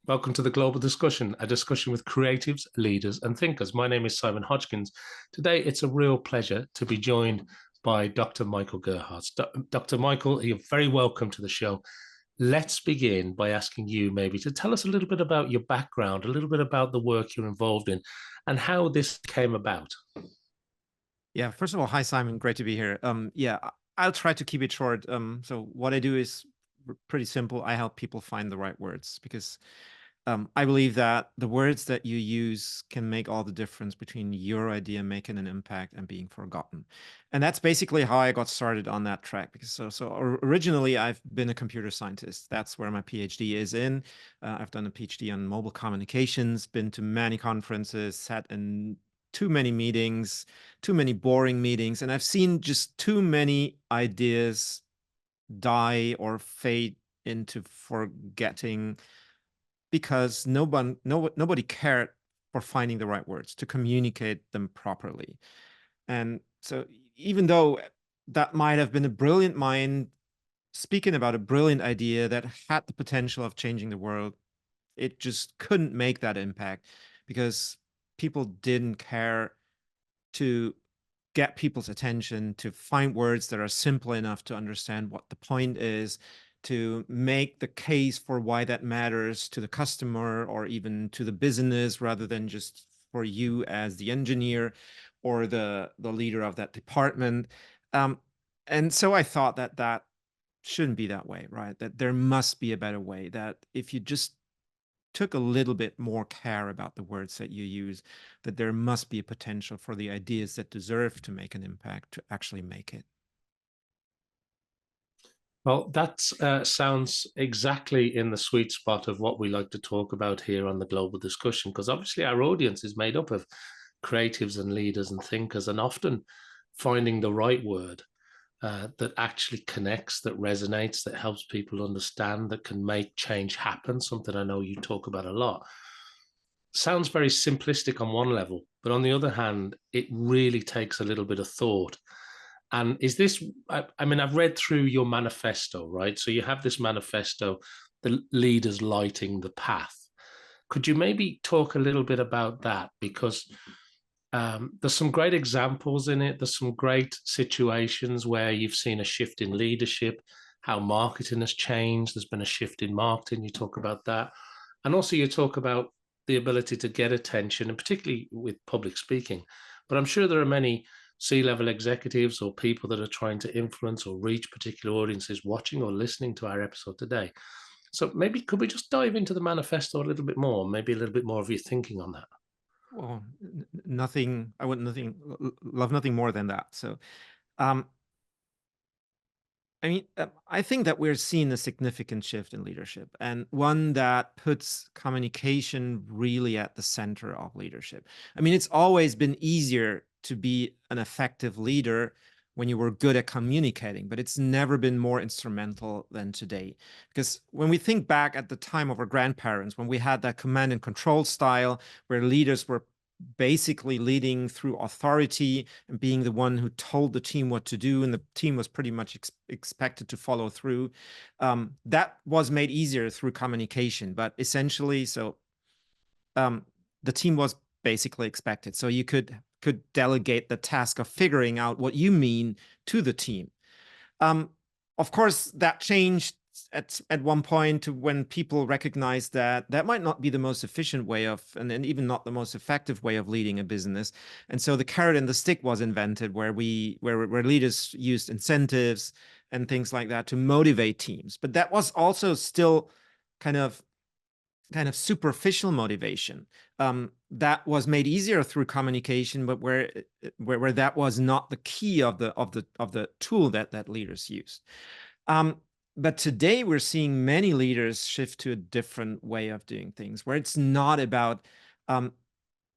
Welcome to the Global Discussion, a discussion with creatives, leaders, and thinkers. My name is Simon Hodgkins. Today, it's a real pleasure to be joined by Dr. Michael Gerharz. Dr. Michael, you're very welcome to the show. Let's begin by asking you maybe to tell us a little bit about your background, a little bit about the work you're involved in, and how this came about. Yeah, first of all, hi Simon, great to be here. I'll try to keep it short. So what I do is pretty simple. I help people find the right words because I believe that the words that you use can make all the difference between your idea making an impact and being forgotten. And that's basically how I got started on that track. Because originally I've been a computer scientist. That's where my PhD is in. I've done a PhD on mobile communications, been to many conferences, sat in too many meetings, too many boring meetings, and I've seen just too many ideas die or fade into forgetting because nobody cared for finding the right words to communicate them properly. And so even though that might have been a brilliant mind speaking about a brilliant idea that had the potential of changing the world, it just couldn't make that impact because people didn't care to get people's attention, to find words that are simple enough to understand what the point is, to make the case for why that matters to the customer or even to the business rather than just for you as the engineer or the leader of that department. And so I thought that that shouldn't be that way, right? That there must be a better way, that if you just took a little bit more care about the words that you use, that there must be a potential for the ideas that deserve to make an impact to actually make it. Well, that sounds exactly in the sweet spot of what we like to talk about here on the Global Discussion, because obviously our audience is made up of creatives and leaders and thinkers, and often finding the right word that actually connects, that resonates, that helps people understand, that can make change happen, something I know you talk about a lot. Sounds very simplistic on one level, but on the other hand, it really takes a little bit of thought. And is this, I mean, I've read through your manifesto, right? So you have this manifesto, the leaders lighting the path. Could you maybe talk a little bit about that? Because there's some great examples in it. There's some great situations where you've seen a shift in leadership, how marketing has changed. There's been a shift in marketing. You talk about that. And also you talk about the ability to get attention, and particularly with public speaking. But I'm sure there are many C-level executives or people that are trying to influence or reach particular audiences watching or listening to our episode today. So maybe could we just dive into the manifesto a little bit more, maybe a little bit more of your thinking on that? Well, nothing, I would nothing, love nothing more than that. So, um, I think that we're seeing a significant shift in leadership and one that puts communication really at the center of leadership. I mean, it's always been easier to be an effective leader when you were good at communicating, but it's never been more instrumental than today. Because when we think back at the time of our grandparents, when we had that command and control style where leaders were basically leading through authority and being the one who told the team what to do, and the team was pretty much expected to follow through. That was made easier through communication, but essentially, the team was basically expected. So you could delegate the task of figuring out what you mean to the team. Um, of course, that changed at one point to when people recognized that that might not be the most efficient way of, and even not the most effective way of leading a business. And so the carrot and the stick was invented, where leaders used incentives and things like that to motivate teams. But that was also still kind of superficial motivation that was made easier through communication, but where that was not the key of the tool that leaders used. But today we're seeing many leaders shift to a different way of doing things, where it's not about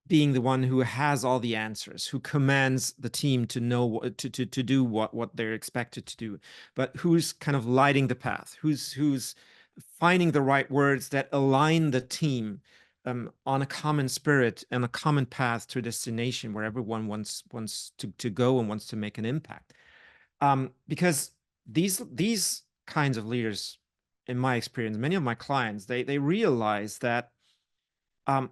being the one who has all the answers, who commands the team to know to do what they're expected to do, but who's kind of lighting the path, who's finding the right words that align the team on a common spirit and a common path to a destination where everyone wants to go and wants to make an impact. Because these kinds of leaders in my experience, many of my clients, they realize that um,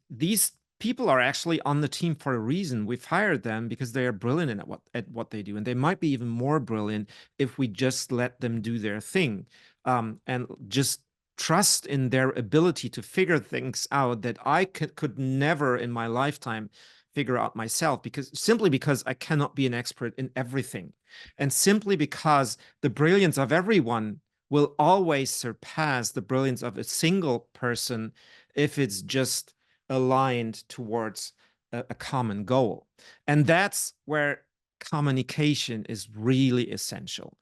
these people are actually on the team for a reason. We've hired them because they are brilliant at what they do, and they might be even more brilliant if we just let them do their thing, and just trust in their ability to figure things out that I could never in my lifetime figure out myself, simply because I cannot be an expert in everything, and simply because the brilliance of everyone will always surpass the brilliance of a single person if it's just aligned towards a common goal. And that's where communication is really essential,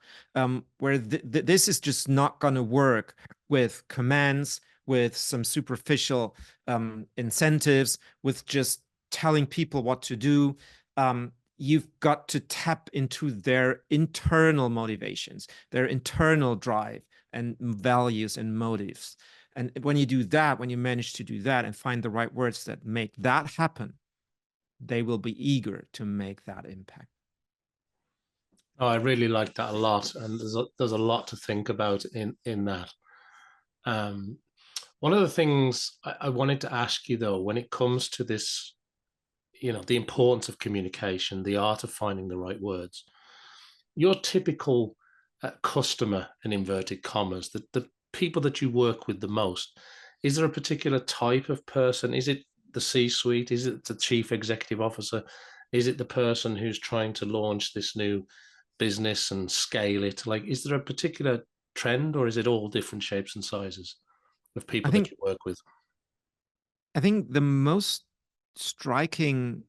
where this is just not going to work with commands, with some superficial incentives, with just telling people what to do. You've got to tap into their internal motivations, their internal drive and values and motives. And when you do that, when you manage to do that and find the right words that make that happen, they will be eager to make that impact. Oh, I really like that a lot, and there's a lot to think about in that. Um, One of the things I wanted to ask you though, when it comes to this, the importance of communication, the art of finding the right words, your typical customer, in inverted commas, the people that you work with the most, is there a particular type of person? Is it the C-suite? Is it the chief executive officer? Is it the person who's trying to launch this new business and scale it? Like, is there a particular trend, or is it all different shapes and sizes of I people that think you work with? I think the most striking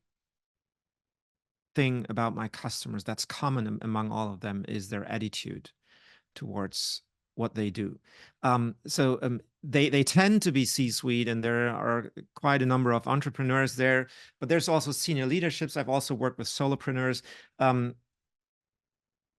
thing about my customers that's common among all of them is their attitude towards what they do. They tend to be C-suite, and there are quite a number of entrepreneurs there, but there's also senior leaderships. I've also worked with solopreneurs.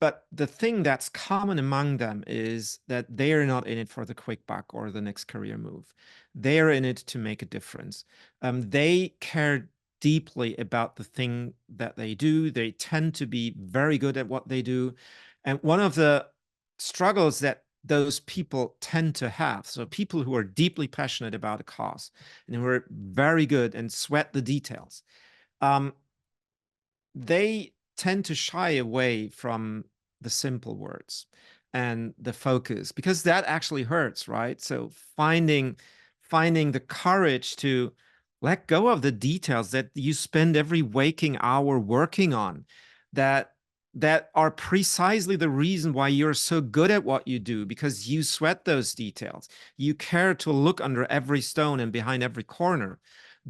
But the thing that's common among them is that they are not in it for the quick buck or the next career move. They are in it to make a difference. They care deeply about the thing that they do. They tend to be very good at what they do. And one of the struggles that those people tend to have, so people who are deeply passionate about a cause and who are very good and sweat the details, um, they tend to shy away from the simple words and the focus, because that actually hurts, right? So finding the courage to let go of the details that you spend every waking hour working on, that are precisely the reason why you're so good at what you do, because you sweat those details. You care to look under every stone and behind every corner.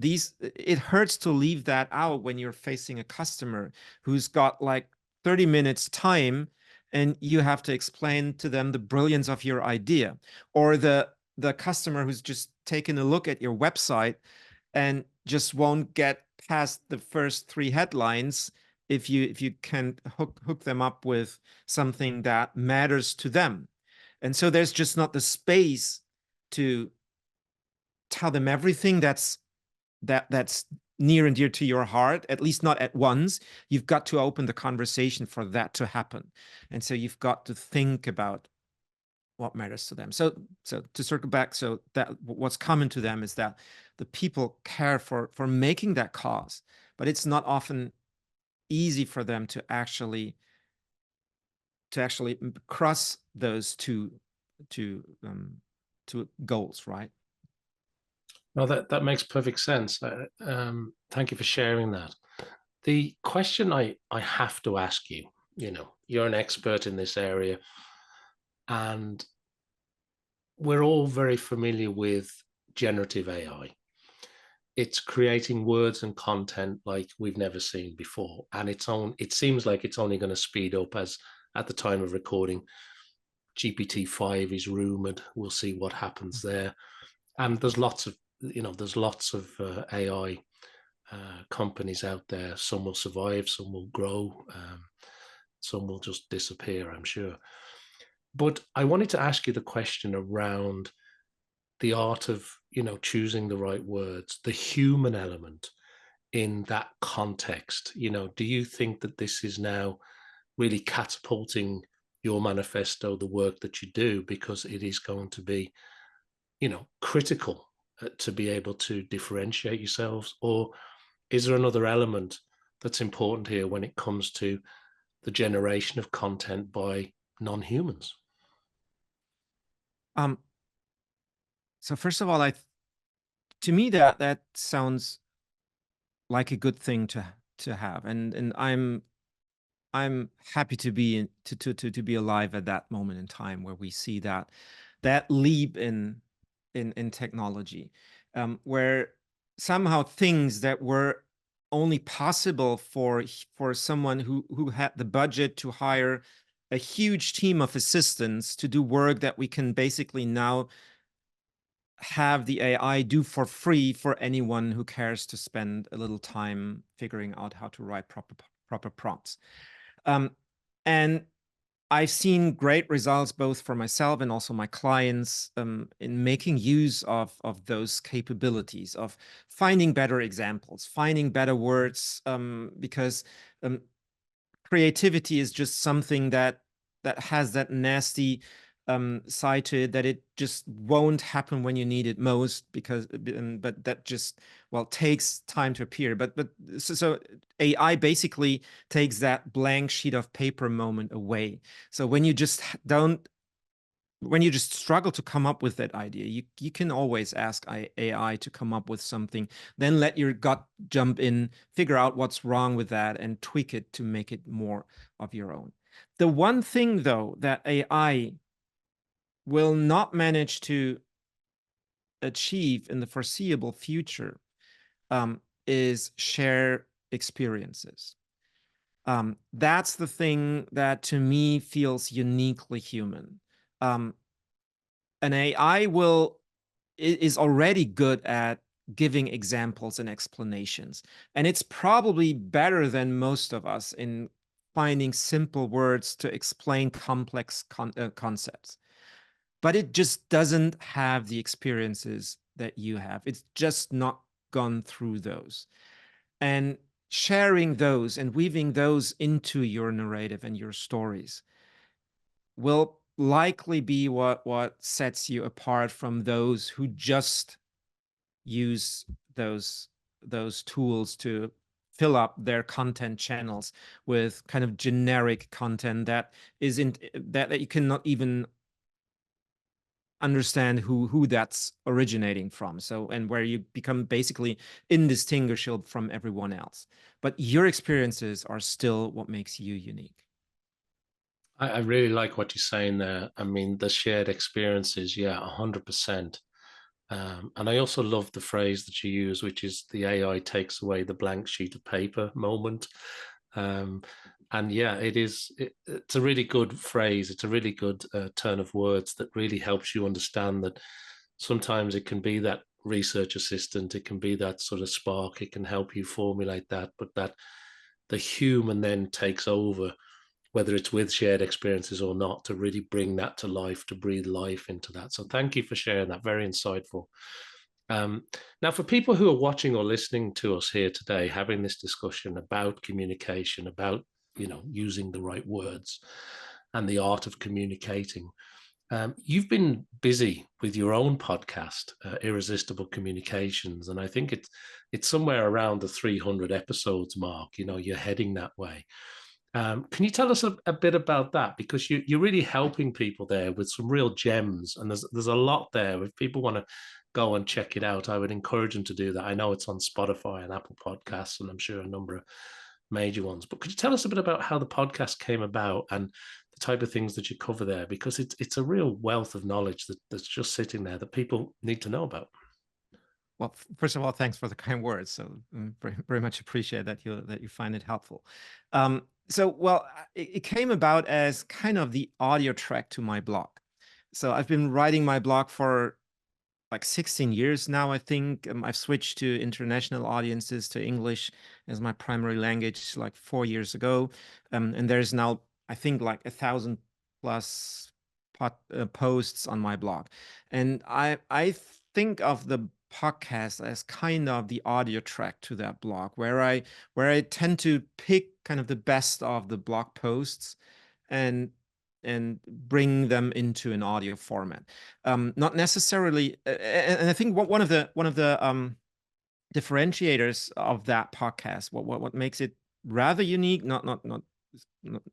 It hurts to leave that out when you're facing a customer who's got like 30 minutes time, and you have to explain to them the brilliance of your idea, or the customer who's just taken a look at your website and just won't get past the first three headlines if you can hook them up with something that matters to them. And so there's just not the space to tell them everything that's near and dear to your heart, at least not at once. You've got to open the conversation for that to happen. And so you've got to think about what matters to them. So to circle back, so that what's common to them is that the people care for making that cause, but it's not often easy for them to actually cross those two goals, right? No, that makes perfect sense. Thank you for sharing that. The question I have to ask you, you're an expert in this area, and we're all very familiar with generative AI. It's creating words and content like we've never seen before, and it seems like it's only going to speed up. As at the time of recording, GPT-5 is rumored. We'll see what happens there. And there's lots of AI companies out there. Some will survive, some will grow, some will just disappear, I'm sure. But I wanted to ask you the question around the art of, choosing the right words, the human element in that context. Do you think that this is now really catapulting your manifesto, the work that you do, because it is going to be, critical to be able to differentiate yourselves? Or is there another element that's important here when it comes to the generation of content by non-humans? Um, so first of all, to me that sounds like a good thing to have, and I'm happy to be to be alive at that moment in time where we see that leap in technology, where somehow things that were only possible for someone who had the budget to hire a huge team of assistants to do work that we can basically now have the AI do for free for anyone who cares to spend a little time figuring out how to write proper prompts. And I've seen great results both for myself and also my clients, in making use of those capabilities of finding better examples, finding better words, because um, creativity is just something that has that nasty side to it, that it just won't happen when you need it most, because but that just, well, takes time to appear. So AI basically takes that blank sheet of paper moment away. So when you just don't when you just struggle to come up with that idea, you can always ask AI to come up with something, then let your gut jump in, figure out what's wrong with that, and tweak it to make it more of your own. The one thing, though, that AI will not manage to achieve in the foreseeable future, is share experiences. That's the thing that to me feels uniquely human. Um, an AI is already good at giving examples and explanations, and it's probably better than most of us in finding simple words to explain complex concepts. But it just doesn't have the experiences that you have. It's just not gone through those. And sharing those and weaving those into your narrative and your stories will likely be what sets you apart from those who just use those tools to fill up their content channels with kind of generic content that isn't that you cannot even understand who that's originating from. So, and where you become basically indistinguishable from everyone else, but your experiences are still what makes you unique. I really like what you're saying there. I mean, the shared experiences, yeah, 100%. And I also love the phrase that you use, which is the AI takes away the blank sheet of paper moment. Um, and yeah, it's a really good phrase. It's a really good turn of words that really helps you understand that sometimes it can be that research assistant, it can be that sort of spark, it can help you formulate that, but that the human then takes over, whether it's with shared experiences or not, to really bring that to life, to breathe life into that. So thank you for sharing that. Very insightful. Now, for people who are watching or listening to us here today, having this discussion about communication, about using the right words and the art of communicating, you've been busy with your own podcast, Irresistible Communications, and I think it's somewhere around the 300 episodes mark. You're heading that way. Can you tell us a bit about that? Because you're really helping people there with some real gems, and there's a lot there. If people want to go and check it out, I would encourage them to do that. I know it's on Spotify and Apple Podcasts, and I'm sure a number of major ones. But could you tell us a bit about how the podcast came about and the type of things that you cover there? Because it's a real wealth of knowledge that's just sitting there that people need to know about. Well, first of all, thanks for the kind words. So very, very much appreciate that you find it helpful. It came about as kind of the audio track to my blog. So I've been writing my blog for like 16 years now, I think. I've switched to international audiences, to English as my primary language like 4 years ago. And there's now, I think, like 1,000 plus posts on my blog. And I think of the podcast as kind of the audio track to that blog, where I tend to pick kind of the best of the blog posts and and bring them into an audio format. Not necessarily, and I think one of the differentiators of that podcast, what makes it rather unique, not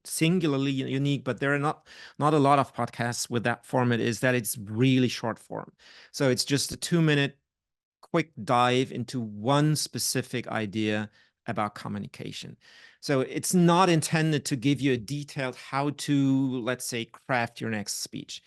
singularly unique, but there are not a lot of podcasts with that format, is that it's really short form. So it's just a 2-minute quick dive into one specific idea about communication. So it's not intended to give you a detailed how to, let's say, craft your next speech.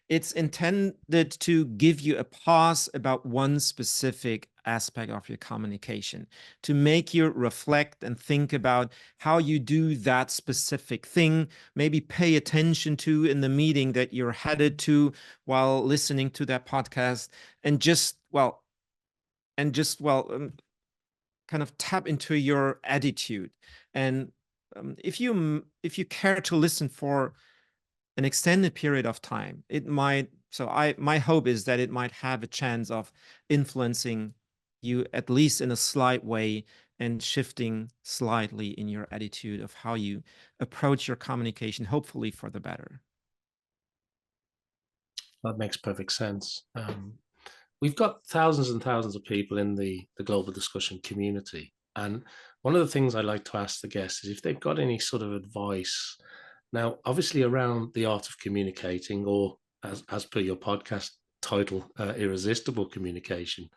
It's intended to give you a pause about one specific aspect of your communication, to make you reflect and think about how you do that specific thing, maybe pay attention to in the meeting that you're headed to while listening to that podcast, and just, kind of tap into your attitude. And if you care to listen for an extended period of time, it might. So my hope is that it might have a chance of influencing you, at least in a slight way, and shifting slightly in your attitude of how you approach your communication, hopefully for the better. That makes perfect sense. We've got thousands and thousands of people in the global discussion community. And one of the things I like to ask the guests is if they've got any sort of advice. Now, obviously, around the art of communicating, or as per your podcast title, irresistible communication.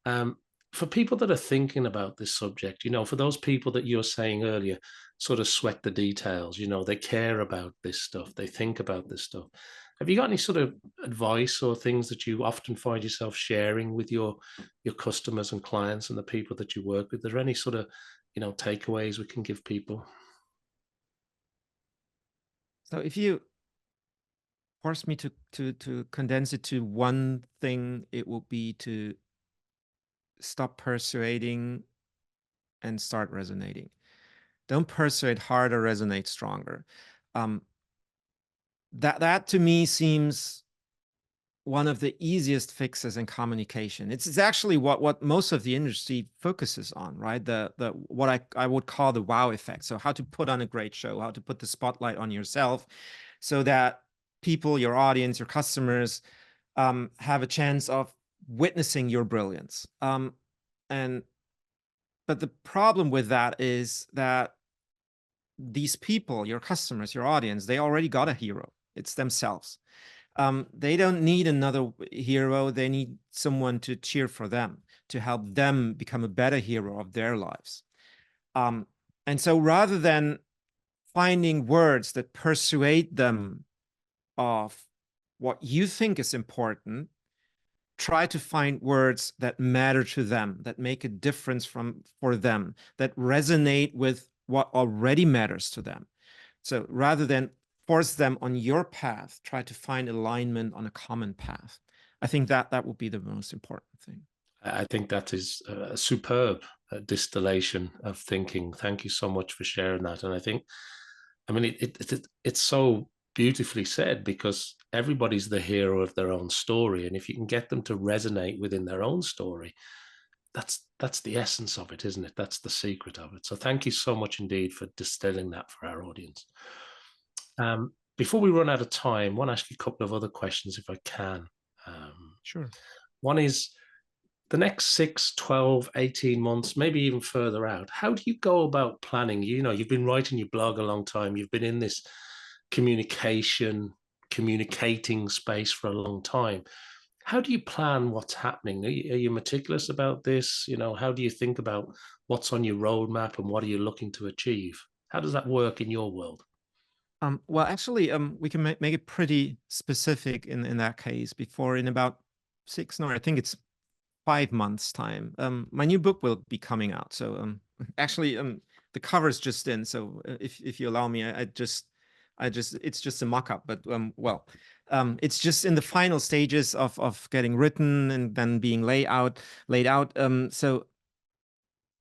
Um, for people that are thinking about this subject, for those people that you're saying earlier, sort of sweat the details, they care about this stuff, they think about this stuff. Have you got any sort of advice or things that you often find yourself sharing with your customers and clients and the people that you work with? Are there any sort of, takeaways we can give people? So if you force me to condense it to one thing, it will be to stop persuading and start resonating. Don't persuade harder, resonate stronger. That to me seems one of the easiest fixes in communication. It's actually what most of the industry focuses on, right? The what I would call the wow effect. So how to put on a great show, how to put the spotlight on yourself, so that people, your audience, your customers, have a chance of witnessing your brilliance. And but the problem with that is that these people, your customers, your audience, they already got a hero. It's themselves. They don't need another hero. They need someone to cheer for them, to help them become a better hero of their lives. And so rather than finding words that persuade them of what you think is important, try to find words that matter to them, that make a difference for them, that resonate with what already matters to them. So rather than force them on your path, try to find alignment on a common path. I think that would be the most important thing. I think that is a superb distillation of thinking. Thank you so much for sharing that. And I mean, it's so beautifully said, because everybody's the hero of their own story. And if you can get them to resonate within their own story, that's the essence of it, isn't it? That's the secret of it. So thank you so much indeed for distilling that for our audience. Before we run out of time, I want to ask you a couple of other questions if I can. Sure. One is, the next 6, 12, 18 months, maybe even further out, how do you go about planning? You've been writing your blog a long time. You've been in this communicating space for a long time. How do you plan what's happening? Are you meticulous about this? How do you think about what's on your roadmap and what are you looking to achieve? How does that work in your world? Well, actually, we can make it pretty specific in that case. In about 6, no, I think it's 5 months time, my new book will be coming out. So actually, the cover is just in. So if you allow me, I just it's just a mock-up, but it's just in the final stages of getting written and then being laid out. So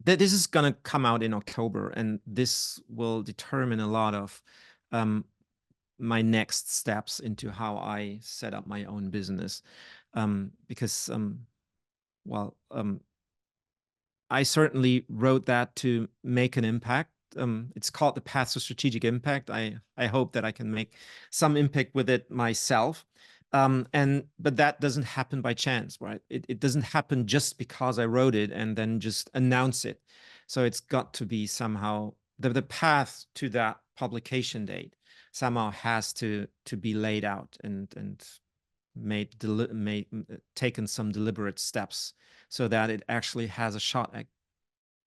this is gonna come out in October, and this will determine a lot of my next steps into how I set up my own business, because I certainly wrote that to make an impact, it's called The Path to Strategic Impact. I hope that I can make some impact with it myself. But that doesn't happen by chance, right? It doesn't happen just because I wrote it and then just announce it. So it's got to be somehow the path to that publication date somehow has to be laid out and taken some deliberate steps so that it actually has a shot at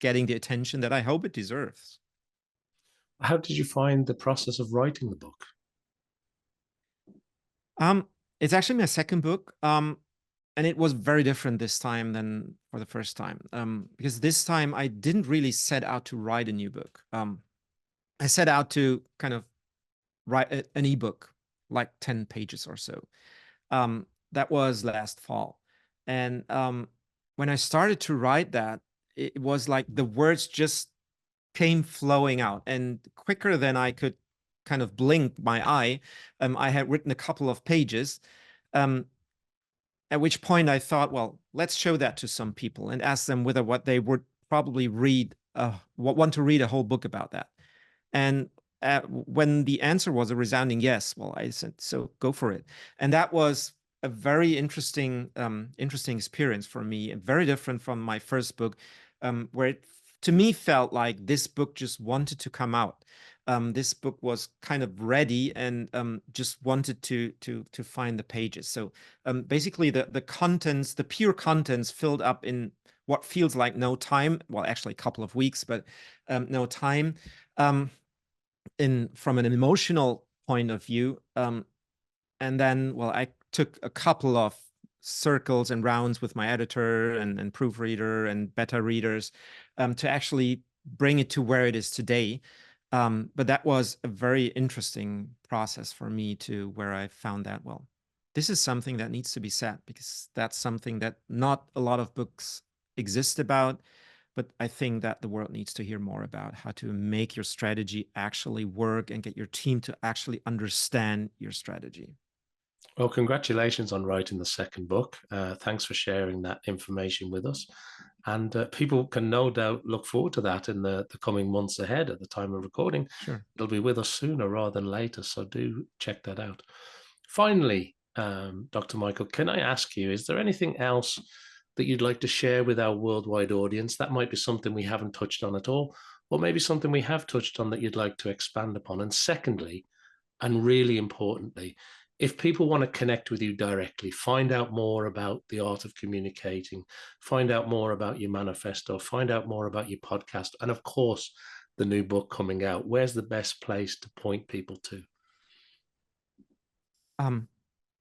getting the attention that I hope it deserves. How did you find the process of writing the book? It's actually my second book. And it was very different this time than for the first time. Because this time I didn't really set out to write a new book. I set out to kind of write an ebook, like 10 pages or so. That was last fall. And when I started to write that, it was like the words just came flowing out, and quicker than I could kind of blink my eye, I had written a couple of pages. At which point I thought, well, let's show that to some people and ask them whether what they would probably read, want to read a whole book about that. And when the answer was a resounding yes, well, I said, so go for it. And that was a very interesting experience for me, and very different from my first book, where it to me felt like this book just wanted to come out. This book was kind of ready and just wanted to find the pages. So basically, the contents, the pure contents, filled up in what feels like no time. Well, actually, a couple of weeks, but no time. From an emotional point of view, and then, well, I took a couple of circles and rounds with my editor and proofreader and beta readers to actually bring it to where it is today. But that was a very interesting process for me to where I found that, well, this is something that needs to be said, because that's something that not a lot of books exist about. But I think that the world needs to hear more about how to make your strategy actually work and get your team to actually understand your strategy. Well, congratulations on writing the second book. Thanks for sharing that information with us. And people can no doubt look forward to that in the coming months ahead. At the time of recording, Sure. it'll be with us sooner rather than later. So do check that out. Finally, Dr. Michael, can I ask you, is there anything else that you'd like to share with our worldwide audience? That might be something we haven't touched on at all, or maybe something we have touched on that you'd like to expand upon. And secondly, and really importantly, if people want to connect with you directly, find out more about the art of communicating, find out more about your manifesto, find out more about your podcast, and of course, the new book coming out, where's the best place to point people to?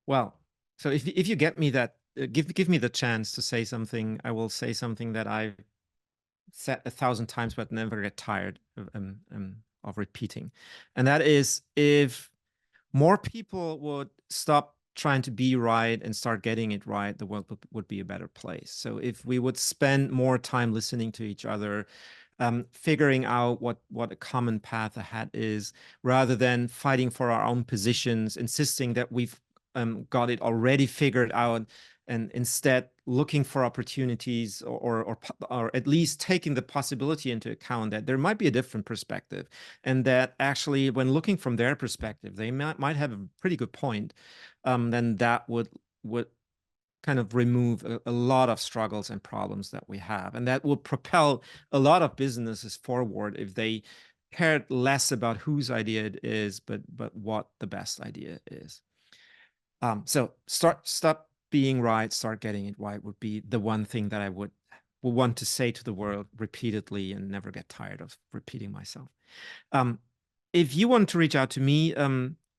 Well, so if you get me that, give me the chance to say something, I will say something that I've said 1,000 times but never get tired of repeating. And that is, if more people would stop trying to be right and start getting it right, the world would be a better place. So if we would spend more time listening to each other, figuring out what a common path ahead is, rather than fighting for our own positions, insisting that we've got it already figured out, and instead looking for opportunities, or at least taking the possibility into account that there might be a different perspective, and that actually, when looking from their perspective, they might have a pretty good point, then that would kind of remove a lot of struggles and problems that we have. And that would propel a lot of businesses forward if they cared less about whose idea it is, but what the best idea is. So stop being right, start getting it right would be the one thing that I would want to say to the world repeatedly and never get tired of repeating myself. If you want to reach out to me,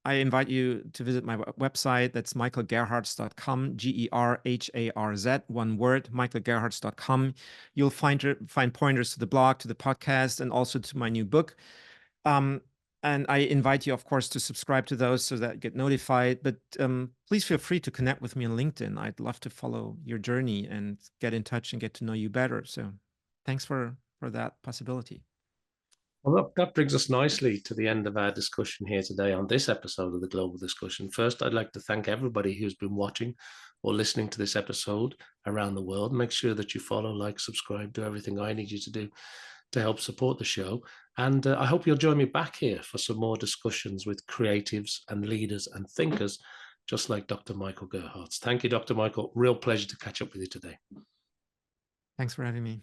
I invite you to visit my website. That's michaelgerharz.com, Gerharz, one word, michaelgerharz.com. You'll find pointers to the blog, to the podcast, and also to my new book. And I invite you, of course, to subscribe to those so that you get notified. But please feel free to connect with me on LinkedIn. I'd love to follow your journey and get in touch and get to know you better. So thanks for that possibility. Well, that brings us nicely to the end of our discussion here today on this episode of the Global Discussion. First, I'd like to thank everybody who's been watching or listening to this episode around the world. Make sure that you follow, like, subscribe, do everything I need you to do. to help support the show. And I hope you'll join me back here for some more discussions with creatives and leaders and thinkers, just like Dr. Michael Gerharz. Thank you, Dr. Michael. Real pleasure to catch up with you today. Thanks for having me.